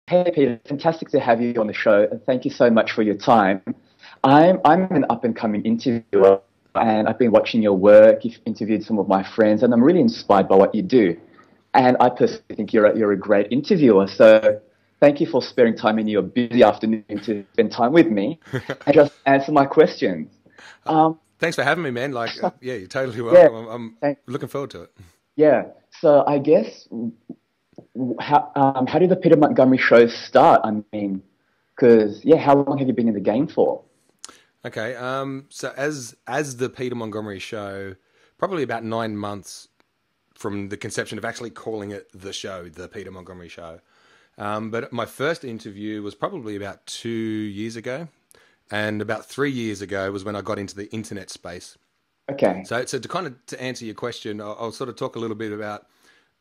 Hey Peter, fantastic to have you on the show, and thank you so much for your time. I'm an up and coming interviewer, and I've been watching your work. You've interviewed some of my friends, and I'm really inspired by what you do. And I personally think you're a great interviewer. So thank you for sparing time in your busy afternoon to spend time with me and just answer my questions. Um, Thanks for having me, man. Like, so, yeah, you're totally yeah, welcome. I'm thank, looking forward to it. yeah. So I guess how did the Peter Montgomery show start? I mean, because yeah, how long have you been in the game for? Okay. So as the Peter Montgomery show, probably about 9 months from the conception of actually calling it the show, the Peter Montgomery show. But my first interview was probably about 2 years ago, and about 3 years ago was when I got into the internet space. Okay. So to kind of to answer your question, I'll sort of talk a little bit about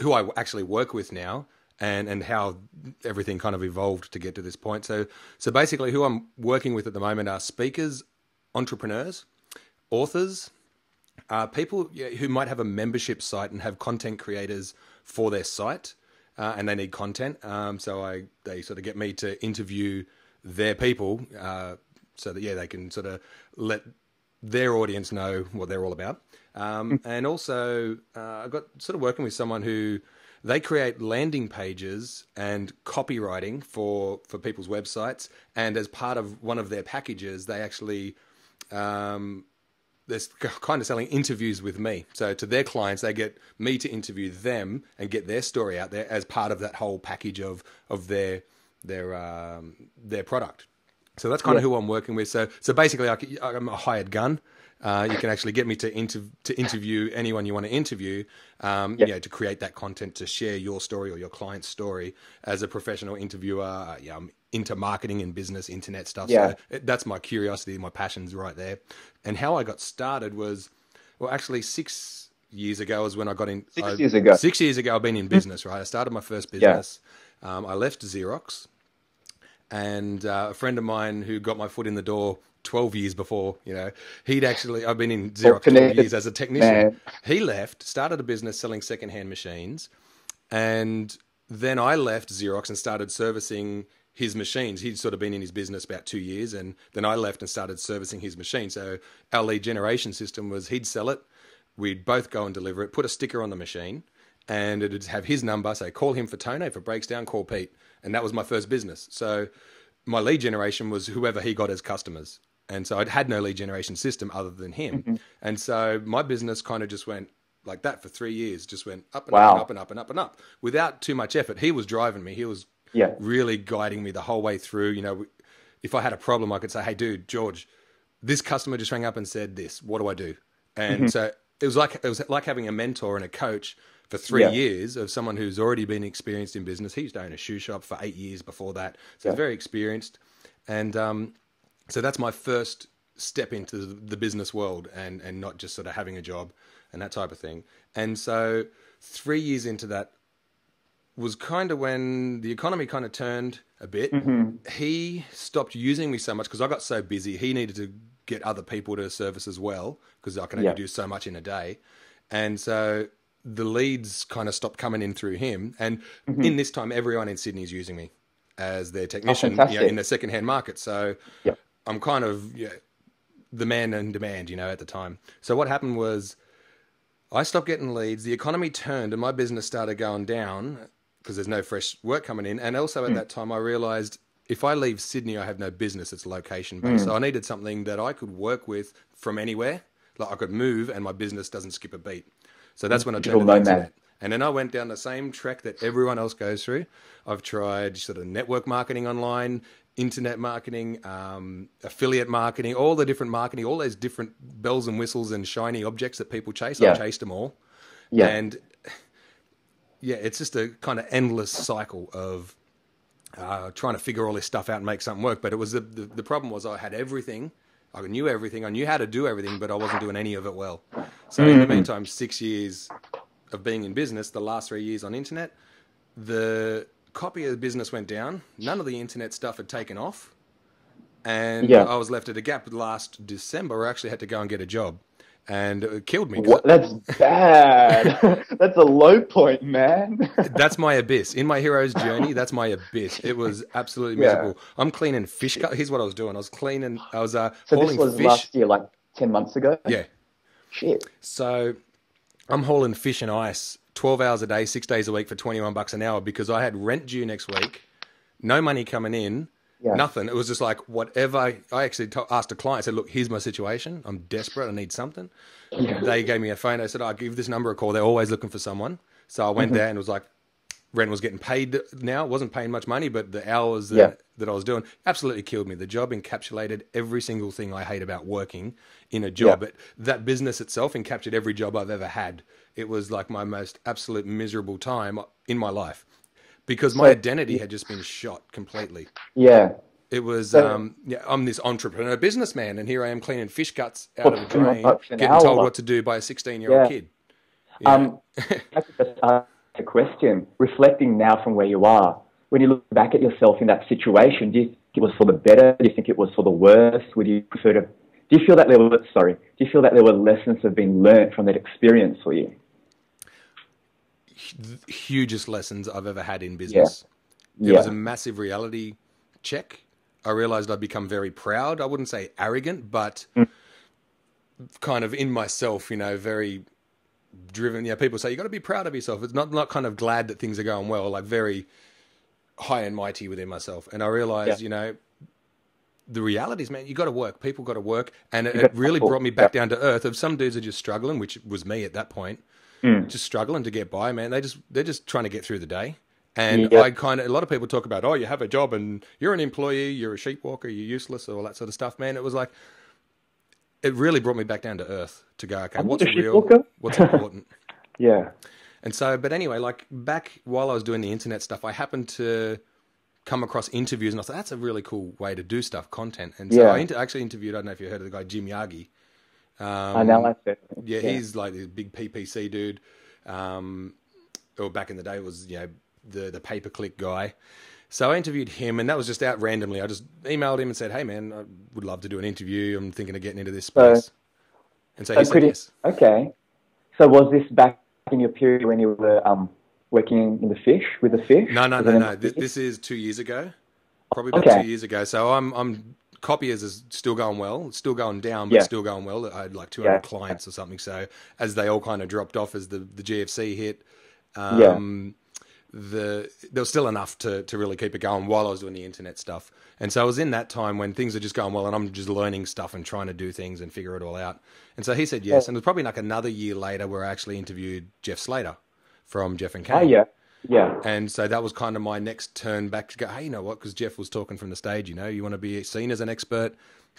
who I actually work with now and how everything kind of evolved to get to this point. So basically, who I'm working with at the moment are speakers, entrepreneurs, authors, people who might have a membership site and have content creators for their site, and they need content. So they sort of get me to interview their people, so that they can sort of let their audience know what they're all about. And also, I got sort of working with someone who they create landing pages and copywriting for people's websites. And as part of one of their packages, they actually they're kind of selling interviews with me. So to their clients, they get me to interview them and get their story out there as part of that whole package of their product. So that's kind Yeah. of who I'm working with. So basically, I'm a hired gun. You can actually get me to interview anyone you want to interview, Yeah. to create that content to share your story or your client's story as a professional interviewer. I'm into marketing and business, internet stuff. Yeah. So that's my curiosity, my passions right there. And how I got started was, well, actually 6 years ago is when I got in. 6 years ago. 6 years ago, I've been in business, right? I started my first Yeah. business. I left Xerox, and a friend of mine who got my foot in the door 12 years before, I've been in All Xerox 12 connected, years as a technician. man. He left, started a business selling secondhand machines, and then I left Xerox and started servicing his machines. He'd sort of been in his business about 2 years, and then I left and started servicing his machine. So our lead generation system was he'd sell it, we'd both go and deliver it, put a sticker on the machine, and it'd have his number, say, call him for Tone, if it breaks down, call Pete. And that was my first business. So my lead generation was whoever he got as customers. And so I'd had no lead generation system other than him. Hmm. And so my business kind of just went like that for 3 years, just went up and up and up Wow. and up and up and up without too much effort. He was driving me. He was Yeah. really guiding me the whole way through. If I had a problem, I could say, hey, dude, George, this customer just rang up and said this. What do I do? Hmm. And so it was like having a mentor and a coach for three Yeah. years of someone who's already been experienced in business. He used to own a shoe shop for 8 years before that, so he's Yeah. very experienced. And so that's my first step into the business world, and not just sort of having a job and that type of thing. And so 3 years into that was kind of when the economy kind of turned a bit. Hmm. He stopped using me so much because I got so busy. He needed to get other people to service as well because I can only Yeah. do so much in a day. And so the leads kind of stopped coming in through him. And Hmm. in this time, everyone in Sydney is using me as their Oh, technician, in fantastic. the secondhand market. So Yeah. I'm kind of the man in demand, at the time. So what happened was I stopped getting leads. The economy turned, and my business started going down because there's no fresh work coming in. And also at Mm. that time, I realized if I leave Sydney, I have no business. It's location based. So Mm. I needed something that I could work with from anywhere. Like I could move, and my business doesn't skip a beat. So that's when I turned Digital to the nomad. internet. And then I went down the same track that everyone else goes through. I've tried sort of network marketing online, internet marketing, affiliate marketing, all the different marketing, all those different bells and whistles and shiny objects that people chase. I've Yeah. chased them all. Yeah. And yeah, it's just a kind of endless cycle of trying to figure all this stuff out and make something work. But it was the problem was I had everything. I knew everything. I knew how to do everything, but I wasn't doing any of it well. So in the Mm. meantime, 6 years of being in business, the last 3 years on internet, the copy of the business went down. None of the internet stuff had taken off. And Yeah. I was left at a gap last December where I actually had to go and get a job. and it killed me. What? That's bad. That's a low point, man. That's my abyss. In my hero's journey, that's my abyss. It was absolutely miserable. I'm cleaning fish. Here's what I was doing. I was So hauling this was fish. last year, like 10 months ago? Yeah. Shit. So I'm hauling fish and ice 12 hours a day, 6 days a week for $21 an hour because I had rent due next week, no money coming in, nothing. It was just like whatever. I actually asked a client, I said, look, here's my situation. I'm desperate. I need something. Yeah. They gave me a phone. I said, I'll give this number a call. They're always looking for someone. So I went there and it was like, rent was getting paid now. It wasn't paying much money, but the hours that I was doing absolutely killed me. The job encapsulated every single thing I hate about working in a job. But that business itself encapsulated every job I've ever had. It was like my most absolute miserable time in my life because my identity had just been shot completely. Yeah. It was, I'm this entrepreneur businessman, and here I am cleaning fish guts out of a drain, getting told what to do by a 16-year-old kid. I could just ask a question. Reflecting now from where you are, when you look back at yourself in that situation, do you think it was for the better? Do you think it was for the worse? Would you prefer to? Do you feel that there were lessons that have been learned from that experience for you? Hugest lessons I've ever had in business. It was a massive reality check. I realized I'd become very proud. I wouldn't say arrogant, but kind of in myself, very driven. People say you got to be proud of yourself. It's not kind of glad that things are going well, like very high and mighty within myself. And I realized, the reality is, man, you got to work. People got to work, and it really brought me back down to earth. Of some dudes are just struggling, which was me at that point, just struggling to get by. Man, they're just trying to get through the day. And a lot of people talk about, oh, you have a job and you're an employee, you're a sheep walker, you're useless, all that sort of stuff, man. It was like, it really brought me back down to earth to go, okay, what's real, what's important. And so, but anyway, like back while I was doing the internet stuff, I happened to come across interviews and I thought, that's a really cool way to do stuff, content. And so I actually interviewed, I don't know if you heard of the guy, Jim Yagi. I know, I said. Yeah, he's like this big PPC dude. Or back in the day, it was, the pay-per-click guy. So I interviewed him, and that was just out randomly. I just emailed him and said, hey, man, I would love to do an interview. I'm thinking of getting into this space. And so he said yes. Okay. So was this back in your period when you were working with the fish? No. This is 2 years ago. Probably about 2 years ago. So I'm copiers is still going well. It's still going down, but still going well. I had like 200 clients or something. So as they all kind of dropped off as the GFC hit, there was still enough to really keep it going while I was doing the internet stuff. And so I was in that time when things are just going well and I'm just learning stuff and trying to do things and figure it all out. And so he said yes. And it was probably like another year later where I actually interviewed Jeff Slater from Jeff and Kane. Yeah. And so that was kind of my next turn back to go, hey, you know what? Because Jeff was talking from the stage, you want to be seen as an expert,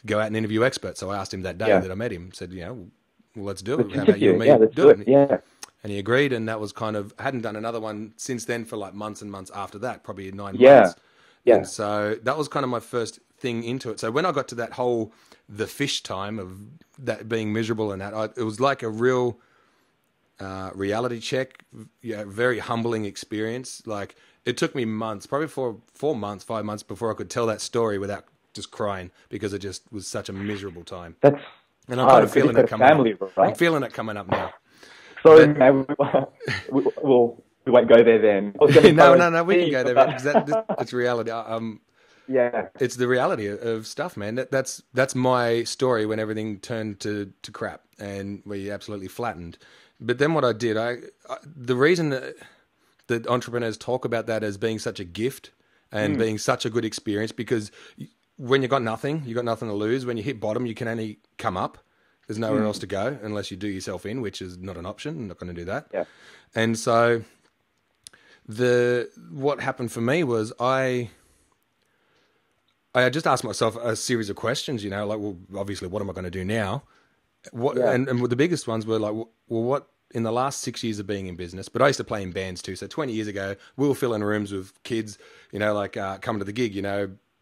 go out and interview experts. So I asked him that day that I met him, said, well, let's do it. How about you and me? Let's do it. Yeah. And he agreed, and that was kind of, I hadn't done another one since then for like months and months after that, probably 9 months. Yeah. And so that was kind of my first thing into it. So when I got to that whole, the fish time of that being miserable and that, it was like a real reality check, very humbling experience. Like it took me months, probably 4 months, 5 months before I could tell that story without just crying because it just was such a miserable time. And I'm kind of feeling it coming up. Right? I'm feeling it coming up now. Sorry, man, we won't go there then. No, we can go there, man, because it's reality. It's the reality of stuff, man. That's my story when everything turned to crap and we absolutely flattened. But then what I did, the reason that entrepreneurs talk about that as being such a gift and being such a good experience, because when you got nothing to lose. When you hit bottom, you can only come up. There's nowhere else to go unless you do yourself in, which is not an option. I'm not going to do that. Yeah. And so what happened for me was I just asked myself a series of questions, like, well, obviously, what am I going to do now? And the biggest ones were like, well, what in the last 6 years of being in business, but I used to play in bands too. So 20 years ago, we were filling rooms with kids, coming to the gig,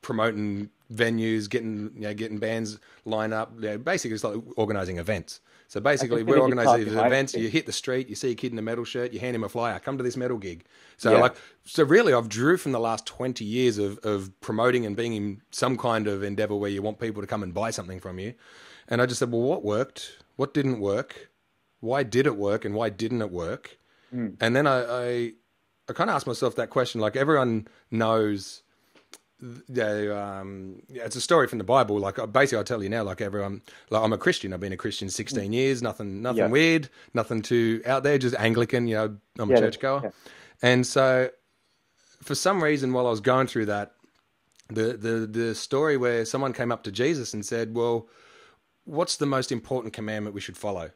promoting venues, getting bands line up. Basically, it's like organising events. So basically, we're organising these events. You hit the street, you see a kid in a metal shirt, you hand him a flyer, come to this metal gig. So really, I've drew from the last 20 years of promoting and being in some kind of endeavour where you want people to come and buy something from you. And I just said, well, what worked? what didn't work, why did it work, and why didn't it work? And then I kind of asked myself that question. Like, everyone knows, it's a story from the Bible. Like, basically, I'll tell you now. Like, everyone, like, I'm a Christian. I've been a Christian 16 years. Nothing weird. Nothing too out there. Just Anglican. You know, I'm a churchgoer. Yeah. And so, for some reason, while I was going through that, the story where someone came up to Jesus and said, "Well, what's the most important commandment we should follow?"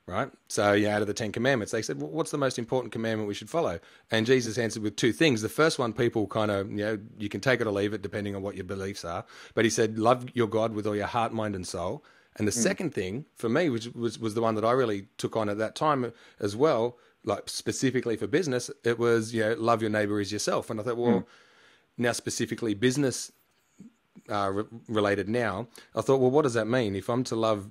Right? So, out of the 10 commandments, they said, well, what's the most important commandment we should follow? And Jesus answered with two things. The first one, people kind of, you can take it or leave it depending on what your beliefs are. But he said, love your God with all your heart, mind, and soul. And the second thing, for me, which was the one that I really took on at that time as well, like specifically for business, it was, love your neighbor as yourself. And I thought, well, now specifically business related now, I thought, well, what does that mean? If I'm to love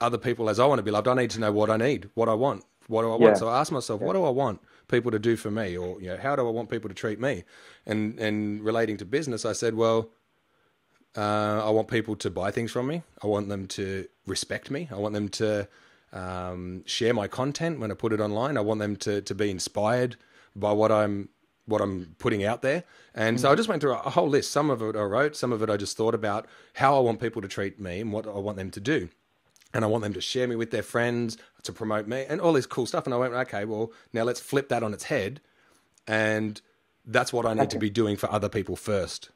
other people as I want to be loved, I need to know what I need, what I want. What do I want? So I asked myself, what do I want people to do for me? Or, how do I want people to treat me? And relating to business, I said, well, I want people to buy things from me. I want them to respect me. I want them to share my content when I put it online. I want them to be inspired by what I'm putting out there. And so I just went through a whole list. Some of it I wrote, some of it I just thought about how I want people to treat me and what I want them to do. And I want them to share me with their friends, to promote me, and all this cool stuff. And I went, okay, well, now let's flip that on its head. And that's what I need to be doing for other people first.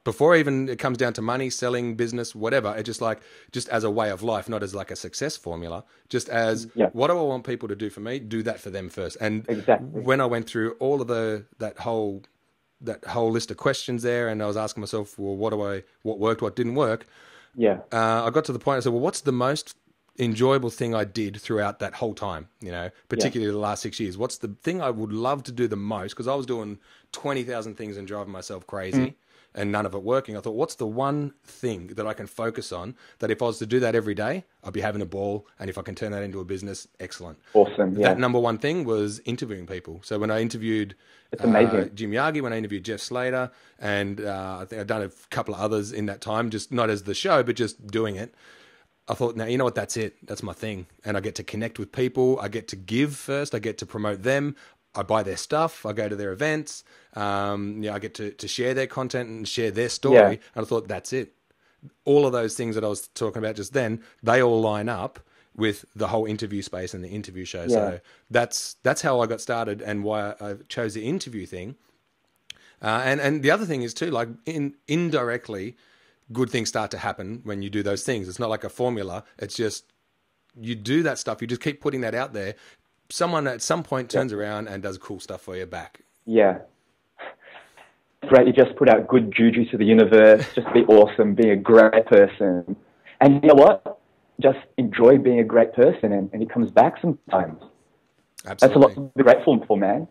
Before even it comes down to money, selling, business, whatever. It's just as a way of life, not as like a success formula. Just as, what do I want people to do for me? Do that for them first. And when I went through all of that whole list of questions there, and I was asking myself, well, what worked, what didn't work? I got to the point, I said, well, what's the most enjoyable thing I did throughout that whole time, particularly the last 6 years? What's the thing I would love to do the most? Because I was doing 20,000 things and driving myself crazy and none of it working. I thought, what's the one thing that I can focus on that if I was to do that every day, I'd be having a ball. And if I can turn that into a business, excellent. Awesome. Yeah. That number one thing was interviewing people. So when I interviewed Jim Yagi, when I interviewed Jeff Slater, and I think I've done a couple of others in that time, just not as the show, but just doing it. I thought, now, you know what, that's it. That's my thing. And I get to connect with people. I get to give first. I get to promote them. I buy their stuff. I go to their events. I get to share their content and share their story. And I thought, that's it. All of those things that I was talking about just then, they all line up with the whole interview space and the interview show. So that's how I got started and why I chose the interview thing. And the other thing is too, like indirectly, good things start to happen when you do those things. It's not like a formula. It's just, you do that stuff. You just keep putting that out there. Someone at some point turns around and does cool stuff for you back. Yeah. Right. You just put out good juju to the universe. Just be awesome, be a great person. And you know what? Just enjoy being a great person and it comes back sometimes. Absolutely. That's a lot to be grateful for, man.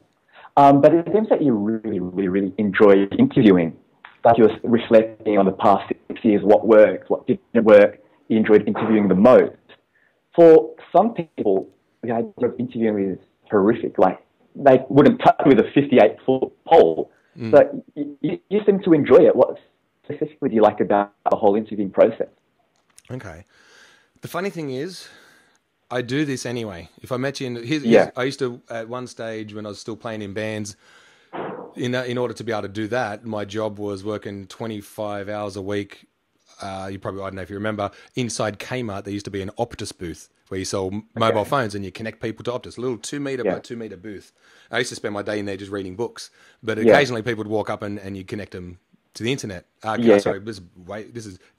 But it seems that you really, really, really enjoy interviewing. Like you were reflecting on the past 6 years, what worked, what didn't work. You enjoyed interviewing the most. For some people, the idea of interviewing is horrific. Like, they wouldn't touch with a 58-foot pole. But you seem to enjoy it. What specifically do you like about the whole interviewing process? Okay. The funny thing is, I do this anyway. If I met you I used to, at one stage when I was still playing in bands, in order to be able to do that, my job was working 25 hours a week. I don't know if you remember, inside Kmart, there used to be an Optus booth where you sell mobile phones and you connect people to Optus, a little 2 meter by 2 meter booth. I used to spend my day in there just reading books, but occasionally people would walk up and you connect them to the internet. Sorry,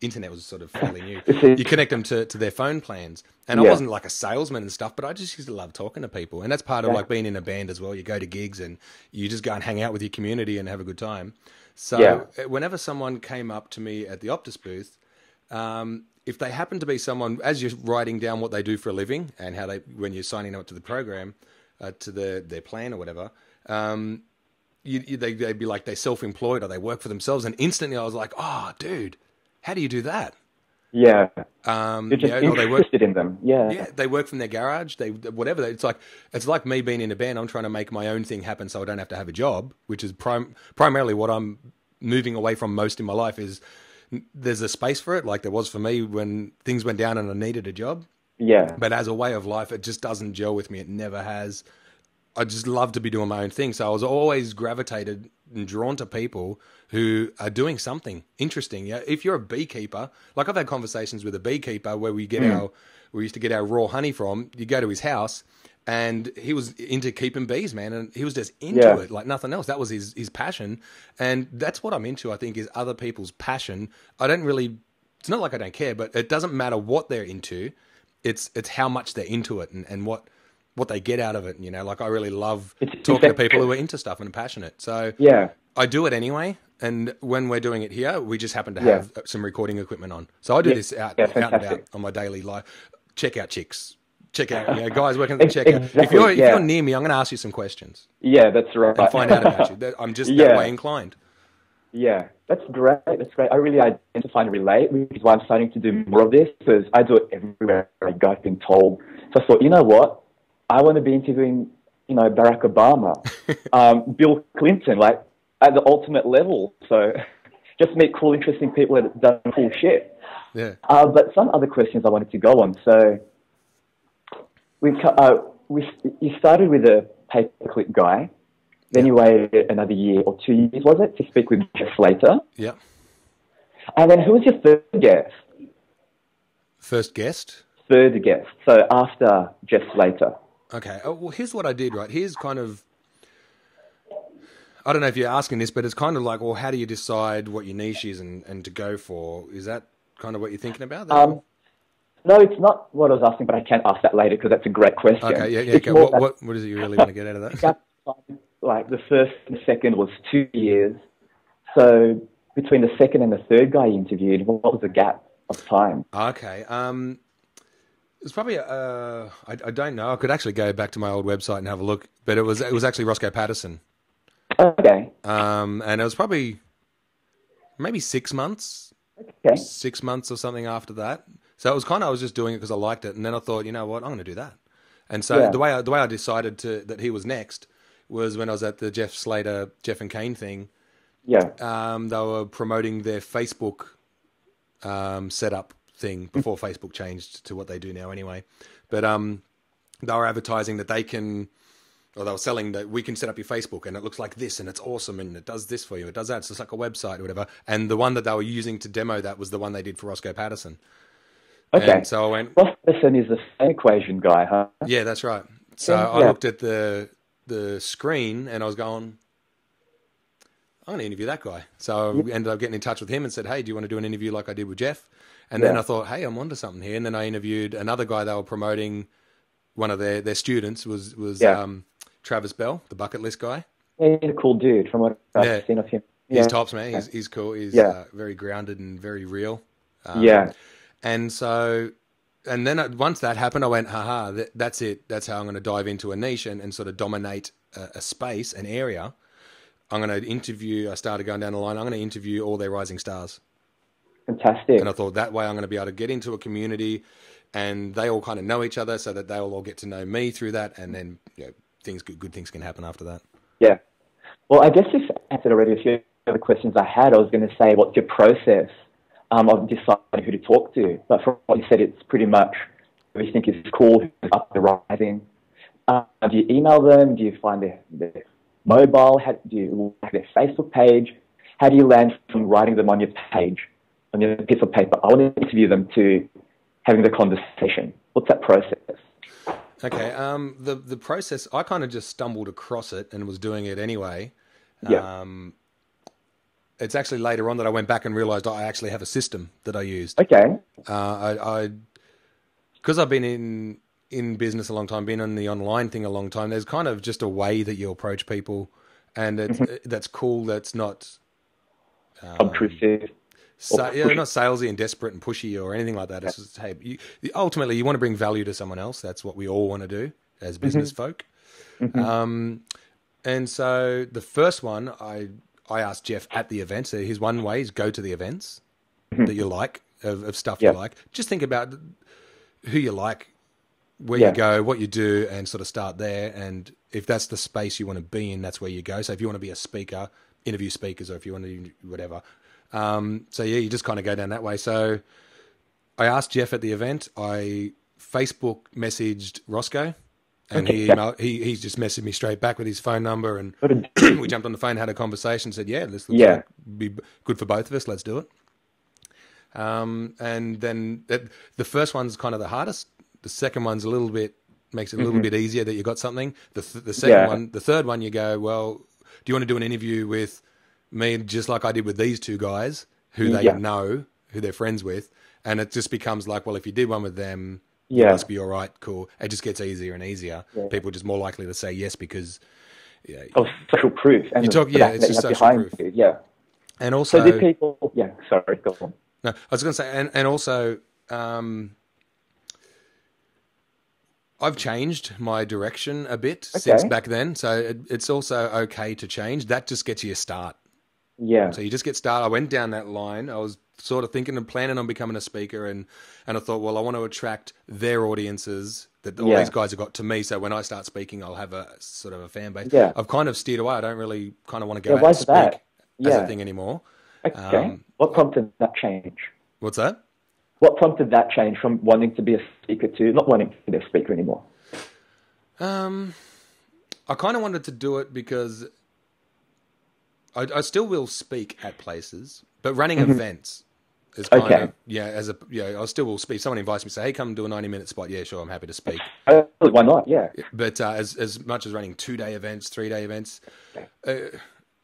internet was sort of fairly new. You connect them to their phone plans. And I wasn't like a salesman and stuff, but I just used to love talking to people. And that's part of like being in a band as well. You go to gigs and you just go and hang out with your community and have a good time. So whenever someone came up to me at the Optus booth, if they happen to be someone, as you're writing down what they do for a living and how when you're signing up to the program, to their plan or whatever, they'd be like they're self-employed or they work for themselves. And instantly I was like, oh, dude, how do you do that? Yeah. You're just interested in them. Yeah. Yeah. They work from their garage. Whatever. It's like me being in a band. I'm trying to make my own thing happen so I don't have to have a job, which is primarily what I'm moving away from most in my life. Is there's a space for it, like there was for me when things went down and I needed a job. Yeah. But as a way of life, it just doesn't gel with me. It never has. I just love to be doing my own thing. So I was always gravitated and drawn to people who are doing something interesting. Yeah. If you're a beekeeper, like I've had conversations with a beekeeper where we used to get our raw honey from. You go to his house and he was into keeping bees, man. And he was just into it like nothing else. That was his passion. And that's what I'm into, I think, is other people's passion. It's not like I don't care, but it doesn't matter what they're into. It's how much they're into it and what they get out of it. You know, like I really love talking to people who are into stuff and are passionate. So I do it anyway. And when we're doing it here, we just happen to have some recording equipment on. So I do this out and about on my daily life. Check out chicks. Check out, guys working at the checkout. Exactly, if you're near me, I'm going to ask you some questions. Yeah, that's right. And find out about you. I'm just that way inclined. Yeah, that's great. That's great. I really identify and relate, which is why I'm starting to do more of this, because I do it everywhere I go, I've been told. So I thought, you know what? I want to be interviewing, Barack Obama, Bill Clinton, like at the ultimate level. So just meet cool, interesting people that have done cool shit. Yeah. But some other questions I wanted to go on. So you started with a pay-per-click guy. Then you waited another year or 2 years, was it, to speak with Jeff Slater? Yeah. And then who was your third guest? First guest? Third guest. So after Jeff Slater. Okay. Oh, well, here's what I did, right? Here's kind of, I don't know if you're asking this, but it's kind of like, well, how do you decide what your niche is and to go for? Is that kind of what you're thinking about? No, it's not what I was asking, but I can ask that later because that's a great question. Okay, yeah. Okay. What is it you really want to get out of that? Like the first and the second was 2 years. So between the second and the third guy you interviewed, what was the gap of time? Okay. It's probably I don't know. I could actually go back to my old website and have a look, but it was actually Roscoe Patterson. Okay. And it was probably maybe 6 months. Okay. 6 months or something after that. So it was kind of, I was just doing it because I liked it, and then I thought, you know what, I'm going to do that. And so the way I decided that he was next was when I was at the Jeff Slater, Jeff and Kane thing. Yeah. They were promoting their Facebook setup thing before Facebook changed to what they do now anyway. But they were advertising that they were selling that we can set up your Facebook and it looks like this and it's awesome and it does this for you, it does that. So it's like a website or whatever. And the one that they were using to demo that was the one they did for Roscoe Patterson. Okay. And so I went, Patterson is the same equation guy, huh? Yeah, that's right. So I looked at the screen and I was going, I'm going to interview that guy. So I ended up getting in touch with him and said, hey, do you want to do an interview like I did with Jeff? And then I thought, hey, I'm onto something here. And then I interviewed another guy they were promoting. One of their students was Travis Bell, the bucket list guy. Yeah, he's a cool dude from what I've seen of him. He's tops, man. He's cool. He's very grounded and very real. And so, and then once that happened, I went, that's it. That's how I'm going to dive into a niche and sort of dominate a space, an area. I'm going to interview, I started going down the line, I'm going to interview all their rising stars. Fantastic. And I thought that way I'm going to be able to get into a community and they all kind of know each other so that they'll all get to know me through that. And then good things can happen after that. Yeah. Well, I guess you've answered already a few of the questions I had. I was going to say, what's your process of deciding who to talk to? But from what you said, it's pretty much who you think is cool, who's up the rising. Do you email them? Do you find their mobile? Do you like their Facebook page? How do you land from writing them on your page, on your piece of paper? I want to interview them to having the conversation. What's that process? Okay. The process, I kind of just stumbled across it and was doing it anyway. Yeah. It's actually later on that I went back and realized I actually have a system that I used. Okay. Because I've been in business a long time, been on the online thing a long time, there's kind of just a way that you approach people and that's cool. That's not obtrusive. Not salesy and desperate and pushy or anything like that. It's just, hey, ultimately you want to bring value to someone else. That's what we all want to do as business folk. And so the first one, I asked Jeff at the event. So his one way is go to the events that you like, of stuff you like. Just think about who you like, where you go, what you do, and sort of start there. And if that's the space you want to be in, that's where you go. So if you want to be a speaker, interview speakers, or if you want to do whatever. You just kind of go down that way. So I asked Jeff at the event. I Facebook messaged Roscoe, and Okay. he's just messaged me straight back with his phone number, and What a- we jumped on the phone, had a conversation, said, yeah, this looks Yeah. like be good for both of us. Let's do it. And then the first one's kind of the hardest. The second one's makes it a little bit easier that you got something. The second Yeah. one, the third one, you go, well, do you want to do an interview with me, just like I did with these two guys who they Yeah. know, who they're friends with? And it just becomes like, well, if you did one with them, you Yeah. must be all right, cool. It just gets easier and easier. Yeah. People are just more likely to say yes because Of social proof. And you talk, the yeah, fact it's that just you have social behind proof. you. Yeah. And So also, did people, yeah, sorry, go on. no, I was going to say, and also, I've changed my direction a bit since back then. So it's also okay to change. That just gets you a start. Yeah. So you just get started. I went down that line. I was sort of thinking and planning on becoming a speaker, and I thought, well, I want to attract their audiences that all these guys have got to me. So when I start speaking, I'll have a sort of a fan base. Yeah. I've kind of steered away. I don't really kind of want to go out why and is speak that? as Yeah. a thing anymore. Okay. What prompted that change? What's that? What prompted that change from wanting to be a speaker to not wanting to be a speaker anymore? I kind of wanted to do it because I still will speak at places, but running events is kind of, I still will speak. Someone invites me, say, hey, come do a 90-minute spot. Yeah, sure, I'm happy to speak. Why not? Yeah. But as much as running 2-day events, 3-day events,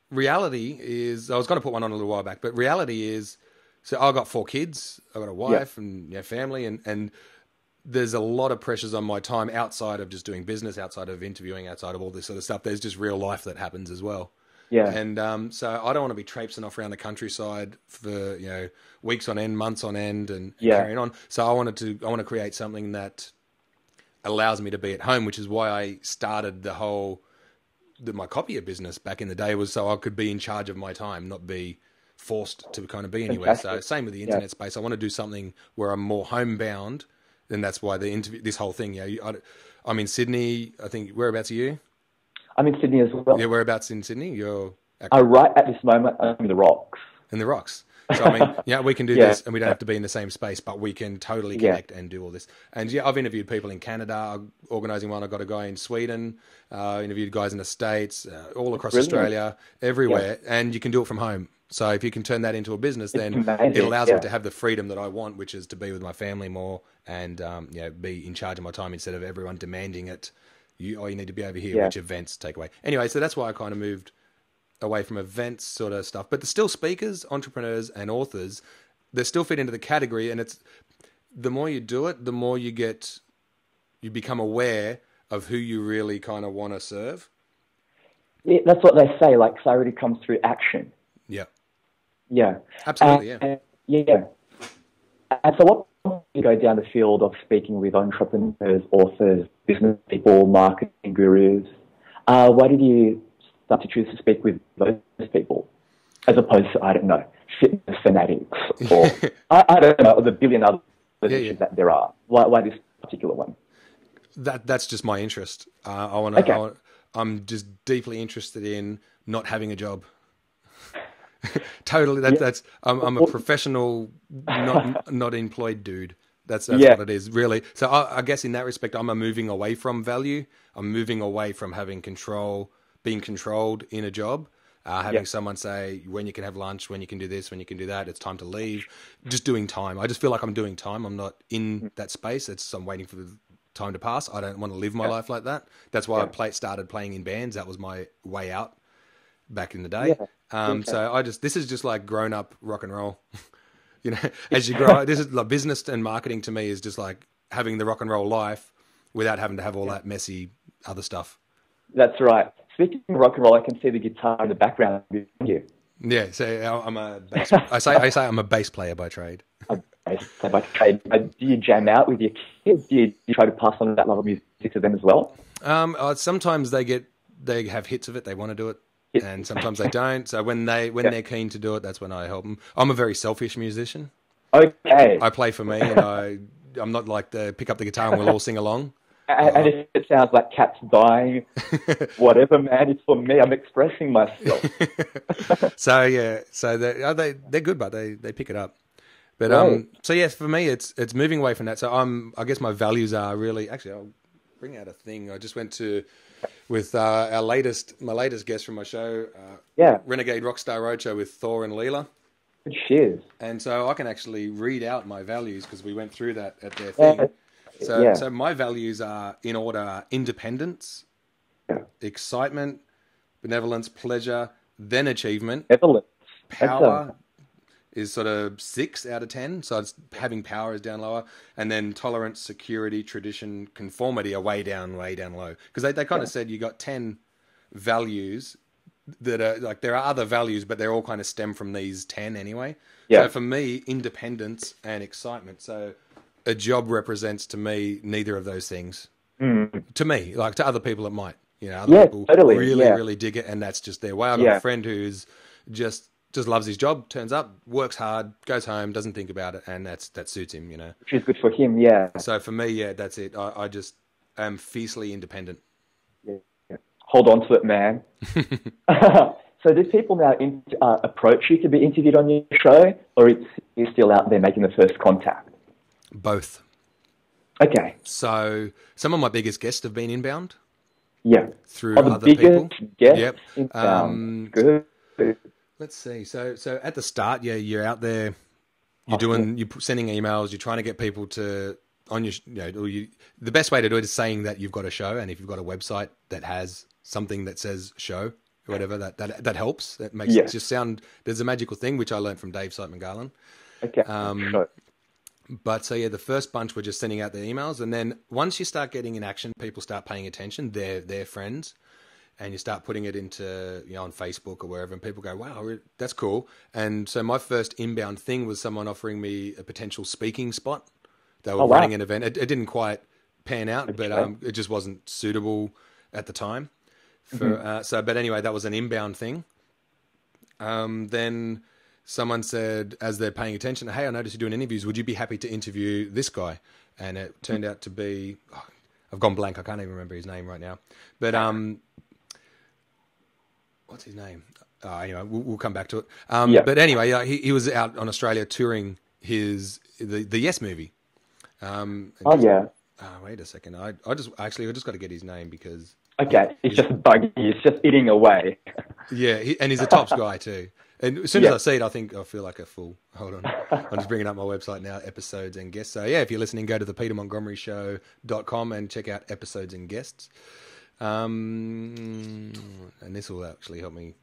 reality is, I was going to put one on a little while back, but reality is, so I've got 4 kids, I've got a wife and family, and there's a lot of pressures on my time outside of just doing business, outside of interviewing, outside of all this sort of stuff. There's just real life that happens as well. Yeah. And so I don't want to be traipsing off around the countryside for weeks on end, months on end, and carrying on. So I want to create something that allows me to be at home, which is why I started my copier business back in the day, was so I could be in charge of my time, not be forced to kind of be anywhere. Fantastic. So same with the internet space. I want to do something where I'm more homebound. And that's why this whole thing, I'm in Sydney. I think, whereabouts are you? I'm in Sydney as well. Yeah, whereabouts in Sydney? You're Right at this moment, I'm in the Rocks. in the Rocks. So, I mean, we can do this and we don't have to be in the same space, but we can totally connect and do all this. And I've interviewed people in Canada. I'm organising one. I've got a guy in Sweden, interviewed guys in the States, all across Australia, everywhere. Yeah. And you can do it from home. So if you can turn that into a business, then it allows me to have the freedom that I want, which is to be with my family more and be in charge of my time instead of everyone demanding it. You need to be over here, which events take away. Anyway, so that's why I kind of moved away from events sort of stuff. But there's still speakers, entrepreneurs, and authors. They still fit into the category, and it's the more you do it, the more you become aware of who you really kind of want to serve. Yeah, that's what they say. Like clarity comes through action. Yeah. Yeah. Absolutely. Yeah. And so what you go down the field of speaking with entrepreneurs, authors, business people, marketing gurus? Why did you start to choose to speak with those people as opposed to, I don't know, fitness fanatics or I don't know, the billion other issues that there are? Why this particular one? That's just my interest. I'm just deeply interested in not having a job. Totally. I'm a professional, not employed dude. That's what it is, really. So I guess in that respect, I'm moving away from value. I'm moving away from having control, being controlled in a job. Having someone say when you can have lunch, when you can do this, when you can do that, it's time to leave. Just doing time. I just feel like I'm doing time. I'm not in that space. I'm waiting for the time to pass. I don't want to live my life like that. That's why I started playing in bands. That was my way out back in the day. So this is just like grown up rock and roll. As you grow, this is like business and marketing to me is just like having the rock and roll life without having to have all that messy other stuff. That's right. Speaking of rock and roll, I can see the guitar in the background behind you. Yeah, so I'm a bass, I say I'm a bass player by trade. A bass player by trade. Do you jam out with your kids? Do you try to pass on that love of music to them as well? Sometimes they have hits of it. They want to do it. And sometimes they don't. So when they're keen to do it, that's when I help them. I'm a very selfish musician. Okay. I play for me, and I'm not like pick up the guitar and we'll all sing along. And if it sounds like cats dying, whatever, man, it's for me. I'm expressing myself. So they're good, but they pick it up. But Right. so yes, for me, it's moving away from that. So I guess my values are really actually. I'll bring out a thing. I just went to with my latest guest from my show, Yeah. Renegade Rockstar Roadshow with Thor and Leela. Good shiz. And so I can actually read out my values because we went through that at their Yeah. thing. So my values are in order: independence, Yeah. excitement, benevolence, pleasure, then achievement. Evelyn. Power is sort of 6 out of 10. So it's having power is down lower. And then tolerance, security, tradition, conformity are way down low. Because they kind of said you got 10 values that are like, there are other values, but they're all kind of stem from these 10 anyway. Yeah. So for me, independence and excitement. So a job represents to me neither of those things. To me, like to other people it might. You know, other people totally. really dig it, and that's just their way. I've got a friend who's just loves his job, turns up, works hard, goes home, doesn't think about it, and that suits him, you know. Which is good for him, yeah. So for me, yeah, that's it. I just am fiercely independent. Yeah. Hold on to it, man. So do people now approach you to be interviewed on your show, or you're still out there making the first contact? Both. Okay. So some of my biggest guests have been inbound. Yeah. Through other people. Yep. Good. Let's see. So at the start, yeah, you're out there, you're sending emails, you're trying to get people to on your, the best way to do it is saying that you've got a show, and if you've got a website that has something that says show, or whatever, that helps. That makes it just sound. There's a magical thing which I learned from Dave Siteman-Garland. Okay. Sure. But so yeah, the first bunch were just sending out the emails, and then once you start getting in action, people start paying attention. They're friends. And you start putting it into, on Facebook or wherever, and people go, wow, that's cool. And so my first inbound thing was someone offering me a potential speaking spot. They were running an event. It didn't quite pan out, but it just wasn't suitable at the time. But anyway, that was an inbound thing. Then someone said, as they're paying attention, hey, I noticed you're doing interviews. Would you be happy to interview this guy? And it turned out to be, I've gone blank. I can't even remember his name right now. But what's his name? Anyway, we'll come back to it. But anyway, he was out on Australia touring the Yes movie. Wait a second. I just got to get his name because. Okay, it's just buggy. It's just eating away. Yeah, and he's a tops guy too. And as soon as I see it, I feel like a fool. Hold on. I'm just bringing up my website now, episodes and guests. So yeah, if you're listening, go to the PeterMontgomeryShow.com and check out episodes and guests. And this will actually help me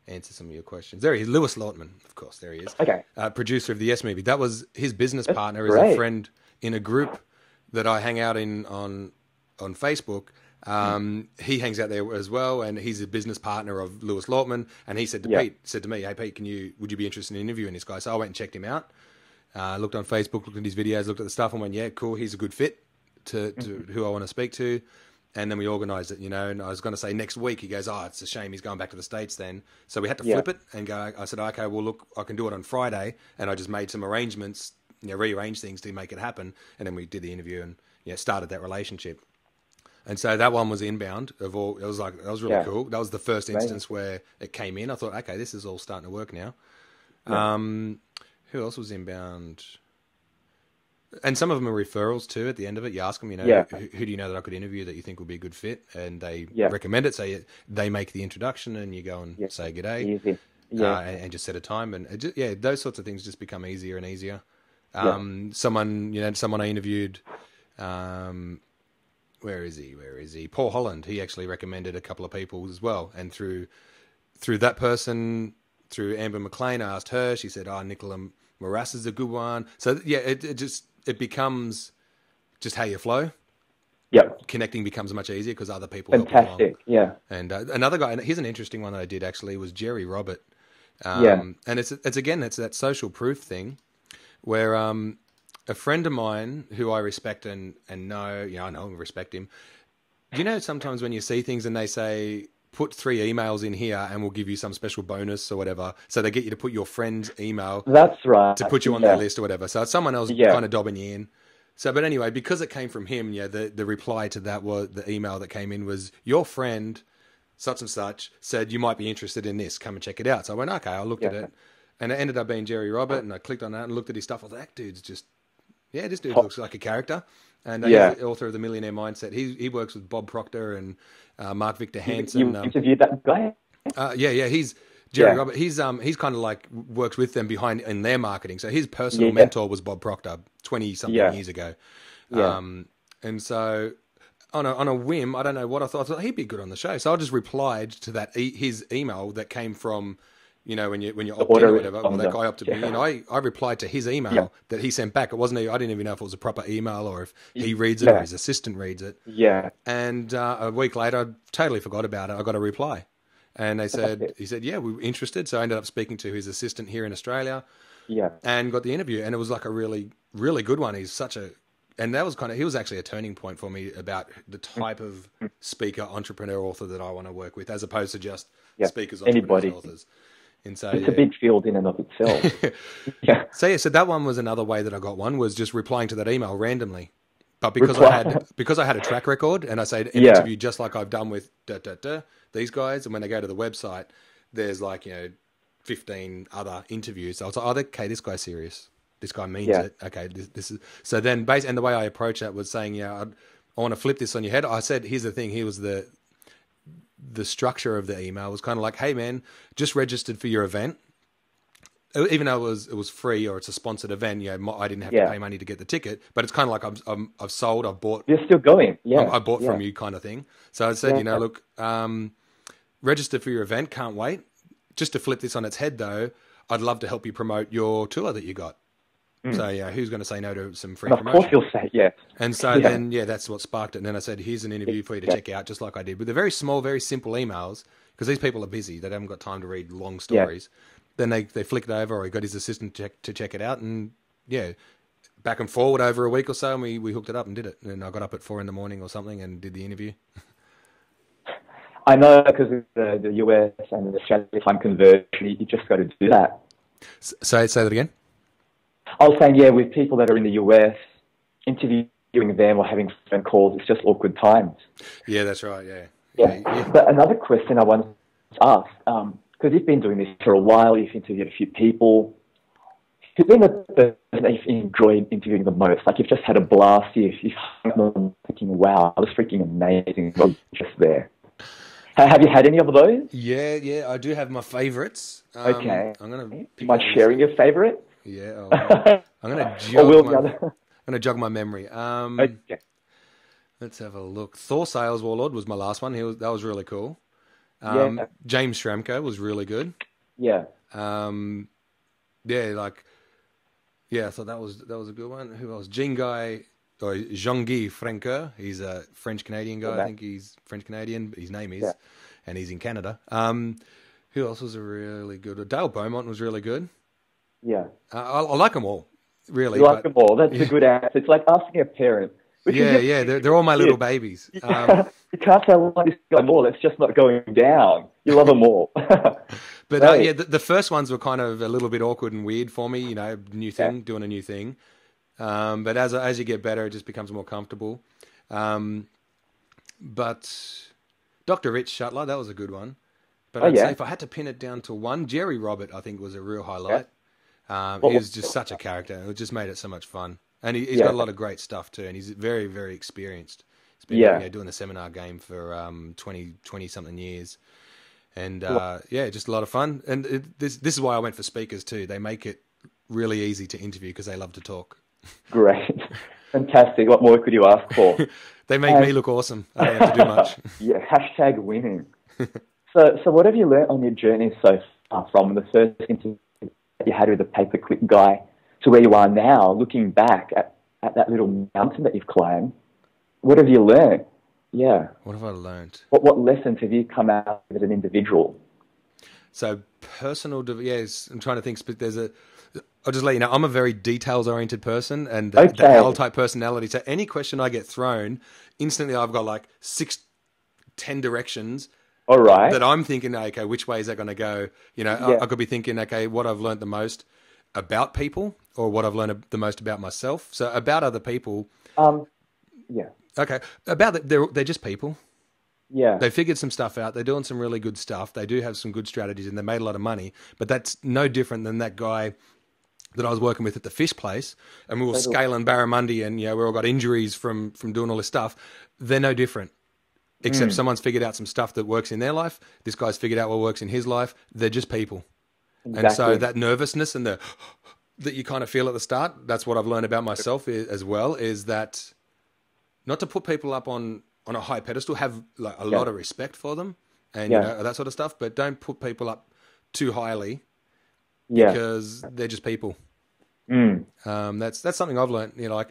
answer some of your questions. There he is, Lewis Lautman, of course. There he is. Okay. Producer of the Yes movie. That was his business partner. Great. Is a friend in a group that I hang out in on Facebook. He hangs out there as well, and he's a business partner of Lewis Lautman. And he said to me, "Hey Pete, would you be interested in interviewing this guy?" So I went and checked him out. Looked on Facebook, looked at his videos, looked at the stuff, and went, "Yeah, cool. He's a good fit to who I want to speak to." And then we organised it, and I was going to say next week. He goes, "Oh, it's a shame he's going back to the States then." So we had to flip it and go. I said, "Okay, well, look, I can do it on Friday," and I just made some arrangements, rearrange things to make it happen, and then we did the interview and started that relationship. And so that one was inbound of all. That was really cool. That was the first instance where it came in. I thought, okay, this is all starting to work now. Yeah. Who else was inbound? And some of them are referrals too. At the end of it, you ask them, who do you know that I could interview that you think would be a good fit, and they recommend it. So they make the introduction, and you go and say good day, and just set a time, and those sorts of things just become easier and easier. Someone I interviewed. Where is he? Paul Holland. He actually recommended a couple of people as well, and through that person, through Amber McLean, I asked her. She said, Nicola Morass is a good one. So it becomes just how you flow. Yep. Connecting becomes much easier because other people Fantastic, help along. And another guy, and here's an interesting one that I did actually, was Jerry Robert. And it's that social proof thing where a friend of mine who I respect and know, I know and respect him. Sometimes when you see things and they say, put 3 emails in here and we'll give you some special bonus or whatever. So they get you to put your friend's email. That's right. To put you on their list or whatever. So it's someone else kind of dobbing you in. So, but anyway, because it came from him, the reply to that was, the email that came in was, your friend, such and such, said you might be interested in this. Come and check it out. So I went, okay, I looked at it. And it ended up being Jerry Robert, and I clicked on that and looked at his stuff. I was like, that dude's just, this dude looks like a character. And he's the author of The Millionaire Mindset. He works with Bob Proctor and Mark Victor Hansen. You interviewed that guy? He's Jerry Robert. He's kind of like works with them behind in their marketing. So his personal mentor was Bob Proctor 20-something years ago. And so on a whim, I don't know what I thought he'd be good on the show. So I just replied to that his email that came from, when you opt in or whatever. Well, that guy opted me in. I replied to his email that he sent back. It wasn't. I didn't even know if it was a proper email or if he reads it or his assistant reads it. Yeah. And a week later, I totally forgot about it. I got a reply, and he said, "Yeah, we were interested." So I ended up speaking to his assistant here in Australia. Yeah. And got the interview, and it was like a really, really good one. He's such a, and that was he was actually a turning point for me about the type of speaker, entrepreneur, author that I want to work with, as opposed to just speakers, entrepreneurs, authors. And so, it's a big field in and of itself. So that one was another way that I got one, was just replying to that email randomly. But because I had a track record, and I say interview just like I've done with these guys, and when they go to the website, there's 15 other interviews. So I was like, okay, this guy's serious. This guy means it. Okay, this is so. Then and the way I approached that was saying, I want to flip this on your head. I said, here's the thing. Here was the structure of the email was kind of like, hey man, just registered for your event, even though it was free or it's a sponsored event. I didn't have to pay money to get the ticket, but it's kind of like I've sold, I've bought. You're still going, I bought from you, kind of thing. So I said, look, register for your event, can't wait. Just to flip this on its head, though, I'd love to help you promote your tour that you got. So who's going to say no to some free promotion? Of course you'll say yes. And so then, that's what sparked it. And then I said, here's an interview for you to check out, just like I did, with the very small, very simple emails, because these people are busy. They haven't got time to read long stories. Then they flicked it over, or he got his assistant to check it out. And back and forward over a week or so, and we hooked it up and did it. And I got up at 4 a.m. or something and did the interview. I know, because of the US and the Australia time conversion, you just got to do that. Say that again? I was saying, with people that are in the US, interviewing them or having phone calls, it's just awkward times. Yeah, that's right, yeah. But another question I wanted to ask, because you've been doing this for a while, you've interviewed a few people, who's been the person that you've enjoyed interviewing the most? Like, you've just had a blast, you've thinking, wow, that was freaking amazing, just there. Have you had any of those? Yeah, I do have my favourites. Okay. I'm going to mind sharing your favourite? Yeah, I'm going to jog my memory. Okay. Let's have a look. Thor Sales Warlord was my last one. That was really cool. James Schramko was really good. Yeah. I thought that was a good one. Who else? Jean-Guy Francoeur. He's a French-Canadian guy. I think he's French-Canadian, but his name is, and he's in Canada. Who else was a really good? Dale Beaumont was really good. Yeah. I like them all, really. You like them all. That's a good answer. It's like asking a parent. They're all my little babies. You can't say, I like this guy more. That's just not going down. You love them all. But the first ones were kind of a little bit awkward and weird for me, new thing, doing a new thing. But as you get better, it just becomes more comfortable. But Dr. Rich Shuttler, that was a good one. But I'd say if I had to pin it down to one, Jerry Robert, I think, was a real highlight. He was just such a character. It just made it so much fun. And he's got a lot of great stuff too, and he's very, very experienced. He's been doing the seminar game for 20-something years. And just a lot of fun. And this is why I went for speakers too. They make it really easy to interview because they love to talk. Great. Fantastic. What more could you ask for? They make me look awesome. I don't have to do much. Hashtag winning. So what have you learned on your journey so far, from the first interview that you had with the paperclip guy to where you are now, looking back at that little mountain that you've climbed? What have you learned? Yeah. What have I learned? What lessons have you come out as an individual? So personal, I'm trying to think. I'll just let you know, I'm a very details-oriented person, and the L-type personality. So any question I get thrown, instantly I've got like 10 directions. All right. That I'm thinking, okay, which way is that going to go? I could be thinking, okay, what I've learned the most about people, or what I've learned the most about myself. So about other people. Yeah. Okay. They're just people. Yeah. They figured some stuff out. They're doing some really good stuff. They do have some good strategies and they made a lot of money. But that's no different than that guy that I was working with at the fish place. And we were scaling barramundi and, we all got injuries from doing all this stuff. They're no different. Except someone's figured out some stuff that works in their life. This guy's figured out what works in his life. They're just people. Exactly. And so that nervousness and that you kind of feel at the start, that's what I've learned about myself as well, is that not to put people up on a high pedestal, have like a lot of respect for them and that sort of stuff, but don't put people up too highly because they're just people. That's something I've learned, like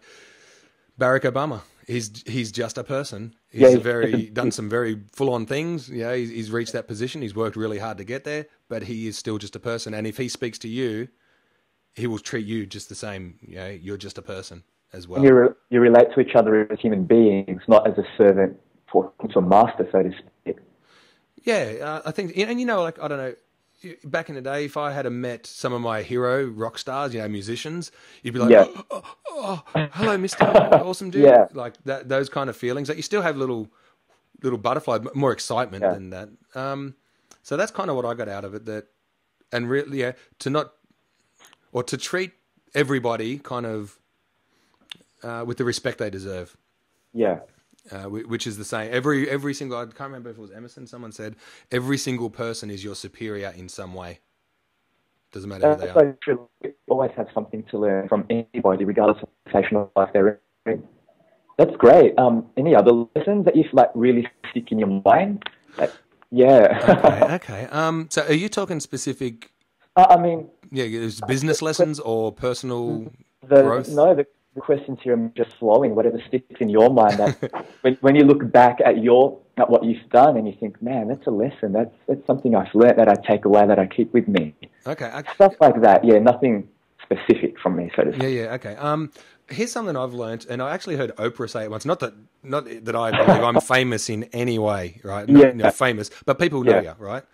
Barack Obama. He's just a person. He's done some very full-on things. He's reached that position. He's worked really hard to get there, but he is still just a person. And if he speaks to you, he will treat you just the same. You're just a person as well. And you relate to each other as human beings, not as a servant talking to a master, so to speak. Yeah, I think, and like, I don't know, back in the day, if I had met some of my hero rock stars, musicians, you'd be like, oh, hello, Mr. Awesome Dude. Yeah. Like that, those kind of feelings. Like you still have little butterfly, more excitement than that. So that's kind of what I got out of it. That, and really, to treat everybody kind of with the respect they deserve. Yeah. Which is the same. Every single, I can't remember if it was Emerson, someone said, every single person is your superior in some way. Doesn't matter who they are. True. We always have something to learn from anybody, regardless of the station of life they're in. That's great. Any other lessons that you really stick in your mind? Okay. So are you talking specific? There's business lessons or personal growth? No, the questions here are just flowing. Whatever sticks in your mind. That when you look back at what you've done and you think, man, that's a lesson. That's something I've learned that I take away, that I keep with me. Okay. Stuff like that. Yeah, nothing specific from me, so to say. Yeah. Okay. Here's something I've learned, and I actually heard Oprah say it once. Not that I believe I'm famous in any way, right? Not famous, but people know you, right?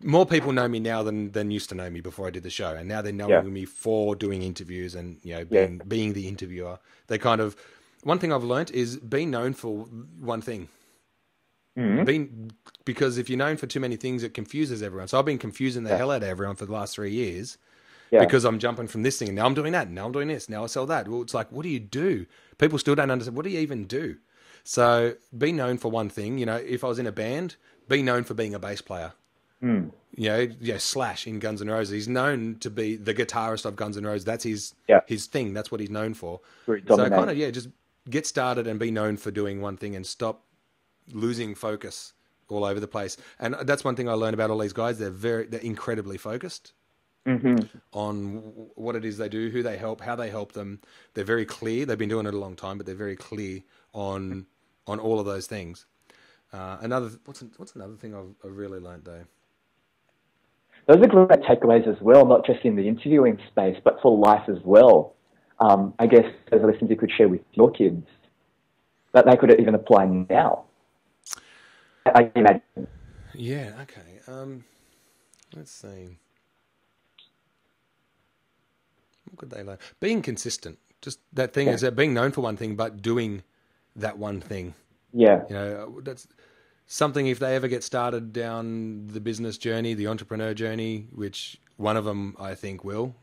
More people know me now than used to know me before I did the show, and now they're knowing me for doing interviews and being the interviewer. They kind of, one thing I've learnt is be known for one thing. Because if you're known for too many things, it confuses everyone. So I've been confusing the hell out of everyone for the last 3 years because I'm jumping from this thing and now I'm doing that, and now I'm doing this, now I sell that. Well, it's like, what do you do? People still don't understand. What do you even do? So be known for one thing. If I was in a band, be known for being a bass player. Slash in Guns N' Roses, he's known to be the guitarist of Guns N' Roses. That's his thing. That's what he's known for. So kind of just get started and be known for doing one thing and stop losing focus all over the place. And that's one thing I learned about all these guys. They're incredibly focused on what it is they do, who they help, how they help them. They're very clear. They've been doing it a long time, but they're very clear on all of those things. What's another thing I've really learned though? Those are great takeaways as well, not just in the interviewing space, but for life as well. I guess those are lessons you could share with your kids that they could even apply now. I imagine. Yeah, okay. Let's see. What could they learn? Being consistent. Just that thing is that being known for one thing, but doing that one thing. Yeah. That's something, if they ever get started down the business journey, the entrepreneur journey, which one of them I think will.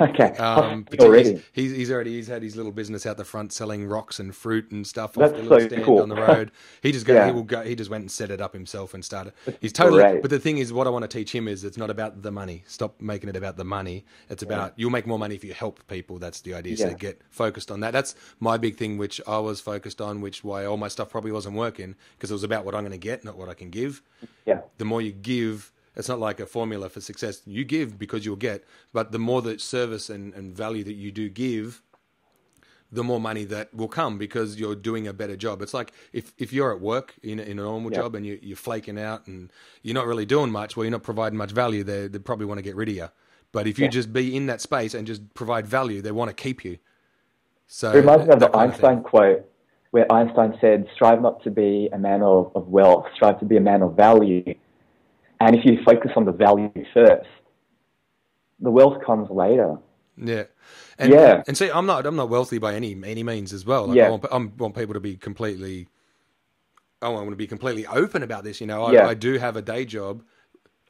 Okay. Already. He's had his little business out the front selling rocks and fruit and stuff off the little stand on the road. He just he just went and set it up himself and started. He's totally great. But the thing is, what I want to teach him is it's not about the money. Stop making it about the money. It's about you'll make more money if you help people. That's the idea. So get focused on that. That's my big thing, which I was focused on, which why all my stuff probably wasn't working, because it was about what I'm going to get, not what I can give. Yeah. The more you give, it's not like a formula for success. You give because you'll get, but the more that service and value that you do give, the more money that will come because you're doing a better job. It's like if you're at work in a normal job and you're flaking out and you're not really doing much, well, you're not providing much value, they probably want to get rid of you. But if you just be in that space and just provide value, they want to keep you. So it reminds me of the Einstein quote where Einstein said, strive not to be a man of wealth, strive to be a man of value. And if you focus on the value first, the wealth comes later. Yeah. And see, I'm not wealthy by any means as well. Like I want people to be completely I want to be completely open about this. You know, I do have a day job.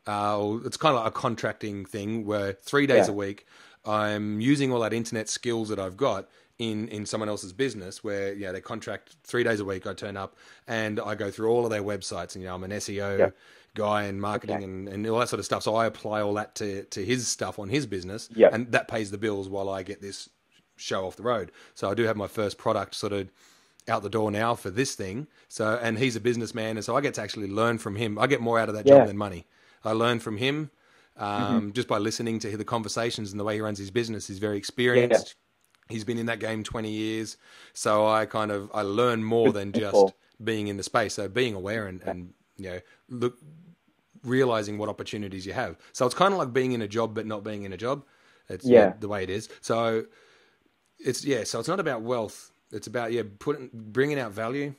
It's kind of like a contracting thing where 3 days a week I'm using all that internet skills that I've got in someone else's business where, they contract 3 days a week. I turn up and I go through all of their websites and, I'm an SEO guy and marketing and all that sort of stuff. So I apply all that to his stuff on his business and that pays the bills while I get this show off the road. So I do have my first product sort of out the door now for this thing. So, and he's a businessman. And so I get to actually learn from him. I get more out of that job than money. I learn from him just by listening to the conversations and the way he runs his business. He's very experienced. He's been in that game 20 years. So I learn more than just being in the space. So being aware and realizing what opportunities you have. So it's kind of like being in a job, but not being in a job. It's the way it is. So so it's not about wealth. It's about, bringing out value,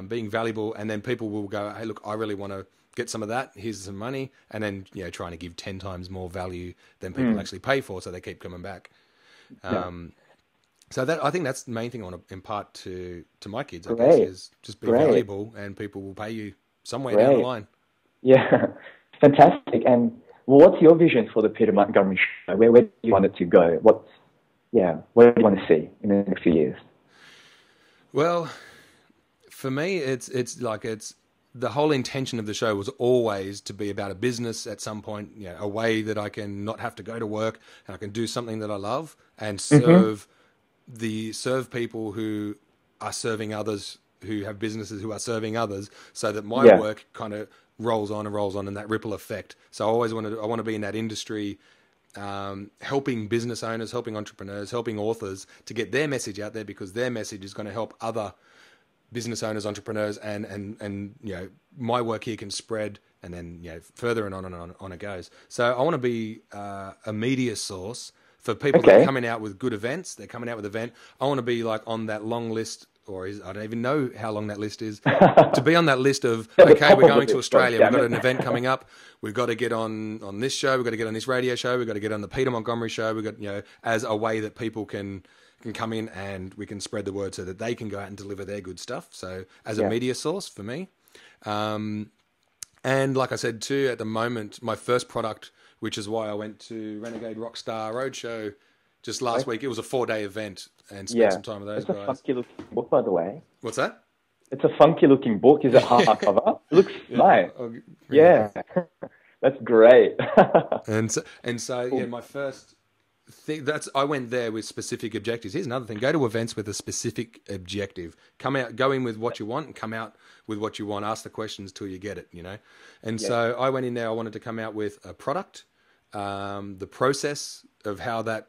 being valuable. And then people will go, hey, look, I really want to get some of that. Here's some money. And then, trying to give 10 times more value than people actually pay for. So they keep coming back. So I think that's the main thing I want to impart to my kids, I guess, is just be valuable and people will pay you somewhere down the line. Yeah, fantastic. And what's your vision for the Peter Montgomery show? Where do you want it to go? What do you want to see in the next few years? Well, for me, it's the whole intention of the show was always to be about a business at some point, a way that I can not have to go to work and I can do something that I love and serve people who are serving others, who have businesses who are serving others, so that my work kind of rolls on and that ripple effect. So I want to be in that industry, helping business owners, helping entrepreneurs, helping authors to get their message out there, because their message is going to help other business owners, entrepreneurs, and my work here can spread, and then further and on it goes. So I want to be a media source for people that are coming out with good events. They're coming out with an event. I want to be like on that long list, I don't even know how long that list is, to be on that list of, okay, we're going to Australia. We've got an event coming up. We've got to get on this show. We've got to get on this radio show. We've got to get on the Peter Montgomery show. We've got, as a way that people can come in and we can spread the word so that they can go out and deliver their good stuff. So as a media source for me. And like I said too, at the moment, my first product, which is why I went to Renegade Rockstar Roadshow just last week. It was a 4-day event and spent some time with those guys. It's a funky looking book, by the way. What's that? It's a funky looking book. Is it hardcover? It looks nice. That's great. and so my first thing, I went there with specific objectives. Here's another thing: go to events with a specific objective. Go in with what you want, and come out with what you want. Ask the questions till you get it. And so I went in there. I wanted to come out with a product, the process of how that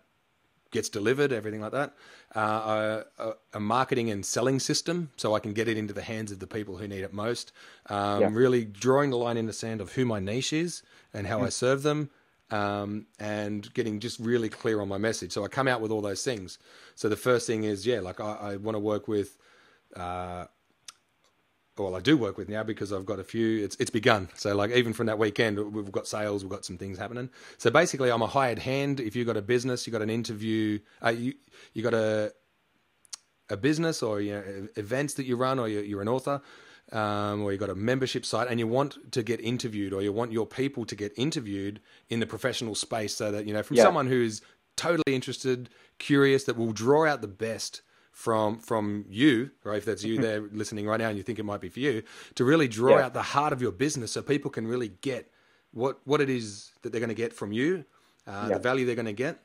gets delivered, everything like that, a marketing and selling system so I can get it into the hands of the people who need it most, really drawing the line in the sand of who my niche is and how I serve them, and getting just really clear on my message. So I come out with all those things. So the first thing is, I want to work with, I do work with now, because I've got a few, it's begun. So like even from that weekend, we've got sales, we've got some things happening. So basically I'm a hired hand. If you've got a business, you've got an interview, you got a business or events that you run, or you're an author, or you've got a membership site and you want to get interviewed, or you want your people to get interviewed in the professional space, so that, from someone who's totally interested, curious, that will draw out the best from you, or if that's you there listening right now and you think it might be for you, to really draw out the heart of your business so people can really get what it is that they're going to get from you, the value they're going to get,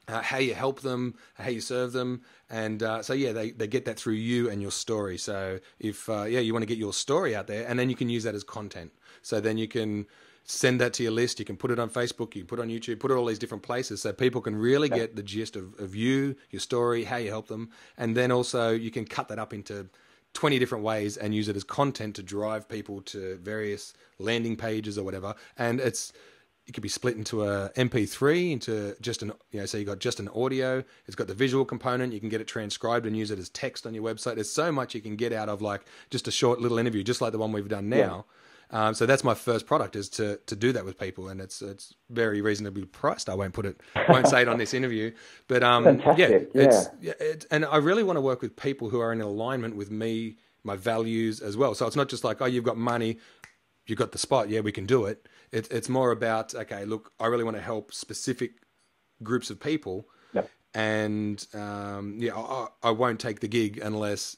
how you help them, how you serve them. And they get that through you and your story. So if you want to get your story out there, and then you can use that as content. So then you can send that to your list. You can put it on Facebook, you can put it on YouTube, put it all these different places so people can really get the gist of you, your story, how you help them. And then also you can cut that up into 20 different ways and use it as content to drive people to various landing pages or whatever. And it could be split into a MP3, into just so you got just an audio. It's got the visual component. You can get it transcribed and use it as text on your website. There's so much you can get out of like just a short little interview, just like the one we've done now. So that's my first product, is to do that with people, and it's very reasonably priced. I won't say it on this interview, but fantastic. and I really want to work with people who are in alignment with me, my values as well. So it's not just like, oh, you've got money, you've got the spot, yeah, we can do it. It's more about, okay, look, I really want to help specific groups of people, Yep. and I won't take the gig unless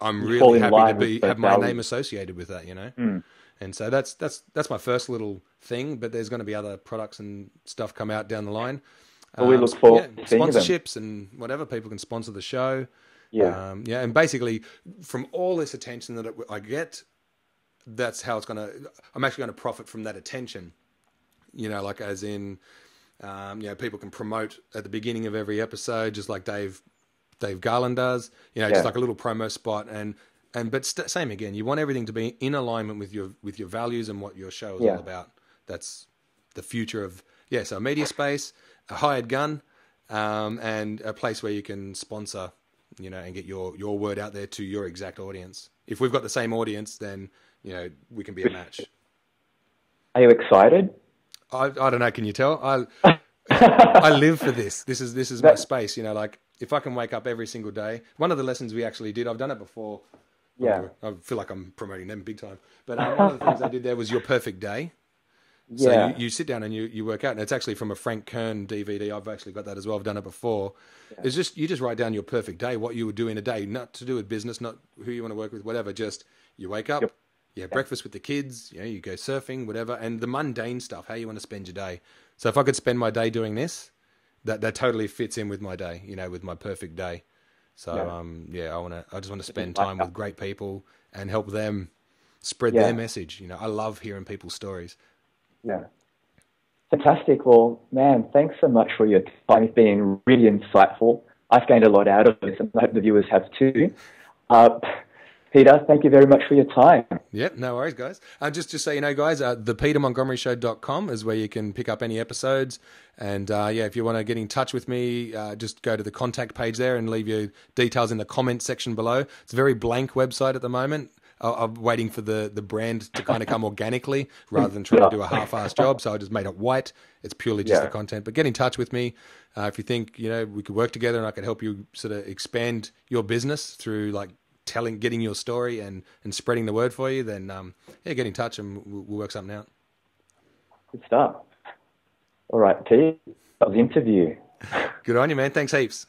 I'm You fall really in happy line to with those have my values. name associated with that, Mm. And so that's my first little thing. But there's going to be other products and stuff come out down the line. Well, we look forward to seeing them. Sponsorships and whatever, people can sponsor the show. Yeah. And basically from all this attention that I get, that's how I'm actually going to profit from that attention, like as in, people can promote at the beginning of every episode, just like Dave Garland does, just like a little promo spot. But same again, you want everything to be in alignment with your values and what your show is all about. That's the future of, so a media space, a hired gun, and a place where you can sponsor, and get your word out there to your exact audience. If we've got the same audience, then, we can be a match. Are you excited? I don't know. Can you tell? I live for this. This is my space. Like if I can wake up every single day. One of the lessons we actually did, I've done it before. Yeah. I feel like I'm promoting them big time. But one of the things I did there was your perfect day. Yeah. So you sit down and you work out, and it's actually from a Frank Kern DVD. I've actually got that as well. I've done it before. Yeah. It's just, you just write down your perfect day, what you would do in a day, not to do with business, not who you want to work with, whatever. Just you wake up, you have breakfast with the kids, you go surfing, whatever, and the mundane stuff, how you want to spend your day. So if I could spend my day doing this, that totally fits in with my day, with my perfect day. So I just want to spend time with great people and help them spread their message. I love hearing people's stories. Yeah. Fantastic. Well, man, thanks so much for your time. It's been really insightful. I've gained a lot out of this, and I hope the viewers have too. Peter, thank you very much for your time. Yep, no worries, guys. Just so you know, guys, thepetermontgomeryshow.com is where you can pick up any episodes. And if you want to get in touch with me, just go to the contact page there and leave your details in the comment section below. It's a very blank website at the moment. I'm waiting for the brand to kind of come organically rather than trying to do a half-assed job. So I just made it white. It's purely just the content. But get in touch with me if you think, we could work together and I could help you sort of expand your business through like getting your story and spreading the word for you, then get in touch and we'll work something out. Good stuff. All right, Pete, that was the interview. Good on you, man. Thanks heaps.